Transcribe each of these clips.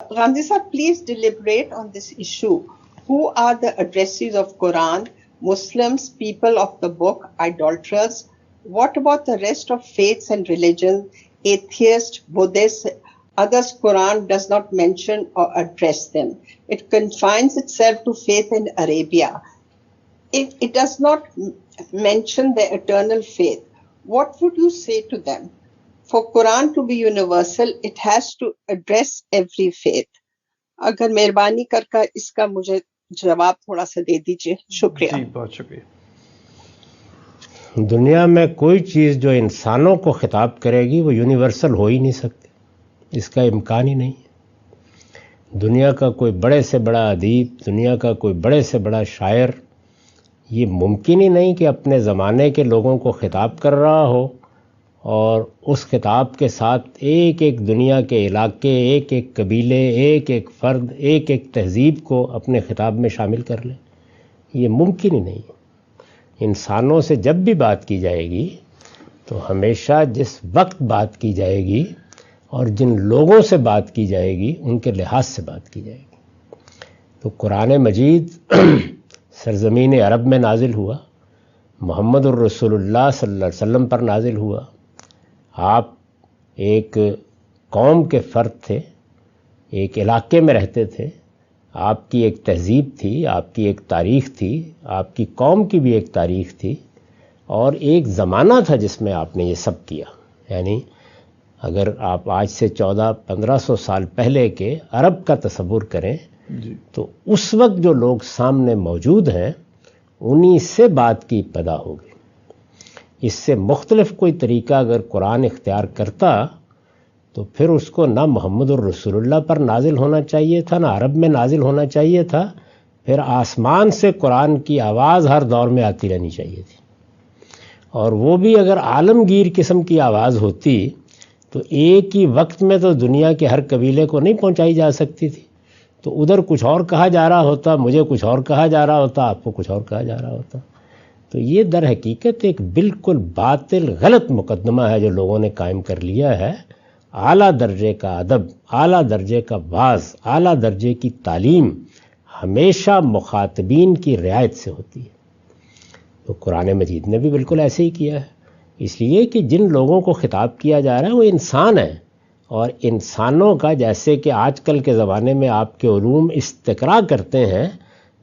Gandhi sir, please deliberate on this issue. Who are the addressees of Quran? Muslims, people of the book, idolaters? What about the rest of faiths and religions? Atheists, Buddhists, others Quran does not mention or address them. It confines itself to faith in Arabia. It does not mention the eternal faith. What would you say to them? For Quran to be universal, it has to address every faith. اگر مہربانی کر کر اس کا مجھے جواب تھوڑا سا دے دیجیے. شکریہ. جی بہت شکریہ. دنیا میں کوئی چیز جو انسانوں کو خطاب کرے گی وہ یونیورسل ہو ہی نہیں سکتی، اس کا امکان ہی نہیں ہے. دنیا کا کوئی بڑے سے بڑا ادیب، دنیا کا کوئی بڑے سے بڑا شاعر، یہ ممکن ہی نہیں کہ اپنے زمانے کے لوگوں کو خطاب کر رہا ہو اور اس خطاب کے ساتھ ایک ایک دنیا کے علاقے، ایک ایک قبیلے، ایک ایک فرد، ایک ایک تہذیب کو اپنے خطاب میں شامل کر لے. یہ ممکن ہی نہیں. انسانوں سے جب بھی بات کی جائے گی تو ہمیشہ جس وقت بات کی جائے گی اور جن لوگوں سے بات کی جائے گی ان کے لحاظ سے بات کی جائے گی. تو قرآن مجید سرزمین عرب میں نازل ہوا، محمد الرسول اللہ صلی اللہ علیہ وسلم پر نازل ہوا. آپ ایک قوم کے فرد تھے، ایک علاقے میں رہتے تھے، آپ کی ایک تہذیب تھی، آپ کی ایک تاریخ تھی، آپ کی قوم کی بھی ایک تاریخ تھی، اور ایک زمانہ تھا جس میں آپ نے یہ سب کیا. یعنی اگر آپ آج سے 1400-1500 سال پہلے کے عرب کا تصور کریں تو اس وقت جو لوگ سامنے موجود ہیں انہی سے بات کی ابتدا ہوگی. اس سے مختلف کوئی طریقہ اگر قرآن اختیار کرتا تو پھر اس کو نہ محمد الرسول اللہ پر نازل ہونا چاہیے تھا، نہ عرب میں نازل ہونا چاہیے تھا. پھر آسمان سے قرآن کی آواز ہر دور میں آتی رہنی چاہیے تھی، اور وہ بھی اگر عالمگیر قسم کی آواز ہوتی تو ایک ہی وقت میں تو دنیا کے ہر قبیلے کو نہیں پہنچائی جا سکتی تھی. تو ادھر کچھ اور کہا جا رہا ہوتا، مجھے کچھ اور کہا جا رہا ہوتا، آپ کو کچھ اور کہا جا رہا ہوتا. تو یہ در حقیقت ایک بالکل باطل غلط مقدمہ ہے جو لوگوں نے قائم کر لیا ہے. اعلیٰ درجے کا ادب، اعلیٰ درجے کا وعظ، اعلیٰ درجے کی تعلیم ہمیشہ مخاطبین کی رعایت سے ہوتی ہے. تو قرآن مجید نے بھی بالکل ایسے ہی کیا ہے. اس لیے کہ جن لوگوں کو خطاب کیا جا رہا ہے وہ انسان ہیں، اور انسانوں کا جیسے کہ آج کل کے زمانے میں آپ کے علوم استقراء کرتے ہیں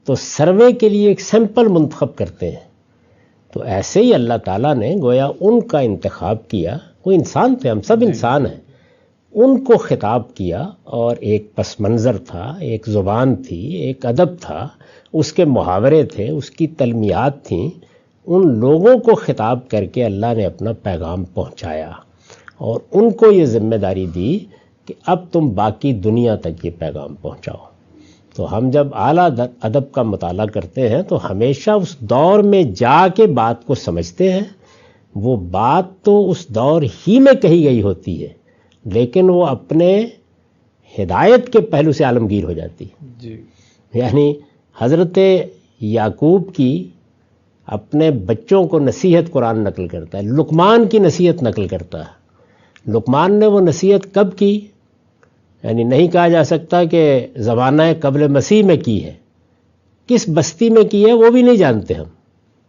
تو سروے کے لیے ایک سیمپل منتخب کرتے ہیں، تو ایسے ہی اللہ تعالیٰ نے گویا ان کا انتخاب کیا. وہ انسان تھے، ہم سب انسان ہیں، ان کو خطاب کیا، اور ایک پس منظر تھا، ایک زبان تھی، ایک ادب تھا، اس کے محاورے تھے، اس کی تلمیات تھیں. ان لوگوں کو خطاب کر کے اللہ نے اپنا پیغام پہنچایا، اور ان کو یہ ذمہ داری دی کہ اب تم باقی دنیا تک یہ پیغام پہنچاؤ. تو ہم جب اعلیٰ ادب کا مطالعہ کرتے ہیں تو ہمیشہ اس دور میں جا کے بات کو سمجھتے ہیں. وہ بات تو اس دور ہی میں کہی گئی ہوتی ہے لیکن وہ اپنے ہدایت کے پہلو سے عالمگیر ہو جاتی ہے. یعنی حضرت یعقوب کی اپنے بچوں کو نصیحت قرآن نقل کرتا ہے، لقمان کی نصیحت نقل کرتا ہے. لقمان نے وہ نصیحت کب کی؟ یعنی نہیں کہا جا سکتا کہ زمانہ قبل مسیح میں کی ہے، کس بستی میں کی ہے وہ بھی نہیں جانتے ہم.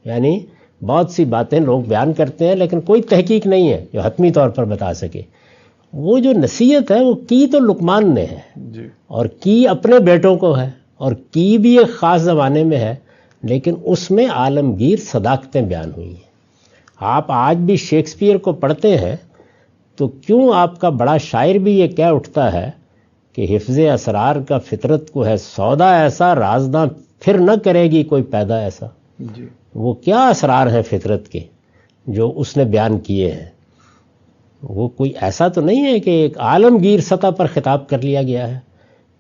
یعنی بہت سی باتیں لوگ بیان کرتے ہیں لیکن کوئی تحقیق نہیں ہے جو حتمی طور پر بتا سکے. وہ جو نصیحت ہے وہ کی تو لقمان نے ہے، اور کی اپنے بیٹوں کو ہے، اور کی بھی ایک خاص زمانے میں ہے، لیکن اس میں عالمگیر صداقتیں بیان ہوئی ہیں. آپ آج بھی شیکسپیئر کو پڑھتے ہیں تو کیوں آپ کا بڑا شاعر بھی یہ کہہ اٹھتا ہے کہ حفظ اسرار کا فطرت کو ہے سودا ایسا، رازداں پھر نہ کرے گی کوئی پیدا ایسا. وہ کیا اسرار ہیں فطرت کے جو اس نے بیان کیے ہیں؟ وہ کوئی ایسا تو نہیں ہے کہ ایک عالمگیر سطح پر خطاب کر لیا گیا ہے.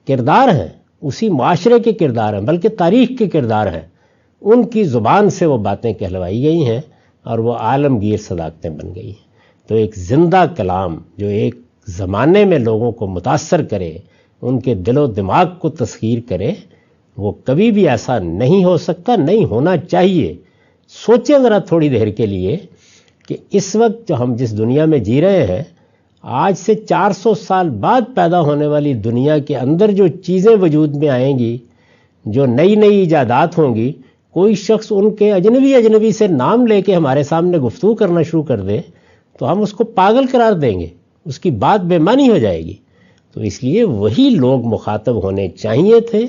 کردار ہیں، اسی معاشرے کے کردار ہیں، بلکہ تاریخ کے کردار ہیں. ان کی زبان سے وہ باتیں کہلوائی گئی ہیں اور وہ عالمگیر صداقتیں بن گئی ہیں. تو ایک زندہ کلام جو ایک زمانے میں لوگوں کو متاثر کرے، ان کے دل و دماغ کو تسخیر کرے، وہ کبھی بھی ایسا نہیں ہو سکتا، نہیں ہونا چاہیے. سوچیں ذرا تھوڑی دیر کے لیے کہ اس وقت جو ہم جس دنیا میں جی رہے ہیں، آج سے 400 سال بعد پیدا ہونے والی دنیا کے اندر جو چیزیں وجود میں آئیں گی، جو نئی نئی ایجادات ہوں گی، کوئی شخص ان کے اجنبی سے نام لے کے ہمارے سامنے گفتگو کرنا شروع کر دے تو ہم اس کو پاگل قرار دیں گے، اس کی بات بے معنی ہو جائے گی۔ تو اس لیے وہی لوگ مخاطب ہونے چاہیے تھے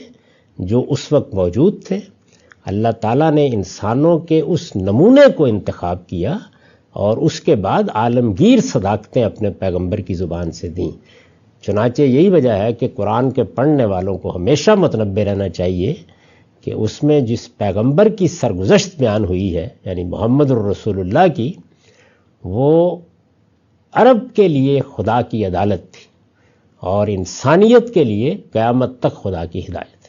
جو اس وقت موجود تھے۔ اللہ تعالیٰ نے انسانوں کے اس نمونے کو انتخاب کیا اور اس کے بعد عالمگیر صداقتیں اپنے پیغمبر کی زبان سے دیں۔ چنانچہ یہی وجہ ہے کہ قرآن کے پڑھنے والوں کو ہمیشہ متنبہ رہنا چاہیے کہ اس میں جس پیغمبر کی سرگزشت بیان ہوئی ہے، یعنی محمد الرسول اللہ کی، وہ عرب کے لیے خدا کی عدالت تھی اور انسانیت کے لیے قیامت تک خدا کی ہدایت ہے۔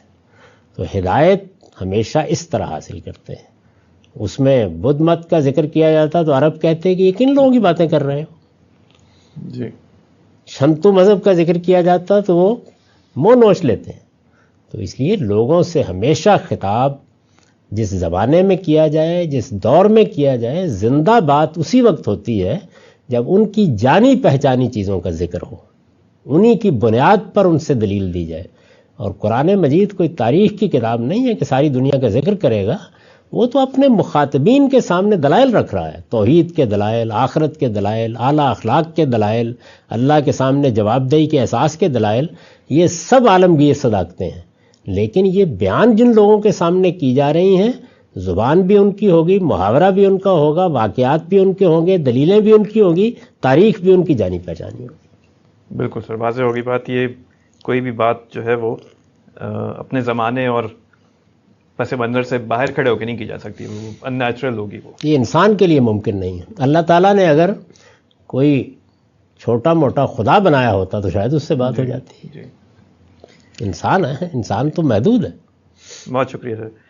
تو ہدایت ہمیشہ اس طرح حاصل کرتے ہیں۔ اس میں بدھ مت کا ذکر کیا جاتا تو عرب کہتے کہ یہ کن لوگوں کی باتیں کر رہے ہو؟ جی۔ شنتو مذہب کا ذکر کیا جاتا تو وہ منہ نوچ لیتے ہیں۔ تو اس لیے لوگوں سے ہمیشہ خطاب جس زمانے میں کیا جائے، جس دور میں کیا جائے، زندہ بات اسی وقت ہوتی ہے جب ان کی جانی پہچانی چیزوں کا ذکر ہو، انہی کی بنیاد پر ان سے دلیل دی جائے۔ اور قرآن مجید کوئی تاریخ کی کتاب نہیں ہے کہ ساری دنیا کا ذکر کرے گا، وہ تو اپنے مخاطبین کے سامنے دلائل رکھ رہا ہے، توحید کے دلائل، آخرت کے دلائل، اعلیٰ اخلاق کے دلائل، اللہ کے سامنے جواب دہی کے احساس کے دلائل، یہ سب عالمگیر صداقتیں ہیں۔ لیکن یہ بیان جن لوگوں کے سامنے کی جا رہی ہیں، زبان بھی ان کی ہوگی، محاورہ بھی ان کا ہوگا، واقعات بھی ان کے ہوں گے، دلیلیں بھی ان کی ہوگی، تاریخ بھی ان کی جانی پہچانی ہوگی۔ بالکل سر، واضح ہوگی بات۔ یہ کوئی بھی بات جو ہے وہ اپنے زمانے اور پس منظر سے باہر کھڑے ہو کے نہیں کی جا سکتی، وہ ان نیچرل ہوگی۔ وہ یہ انسان کے لیے ممکن نہیں ہے۔ اللہ تعالیٰ نے اگر کوئی چھوٹا موٹا خدا بنایا ہوتا تو شاید اس سے بات ہو جاتی ہے۔ جی، انسان ہے، انسان تو محدود ہے۔ بہت شکریہ سر۔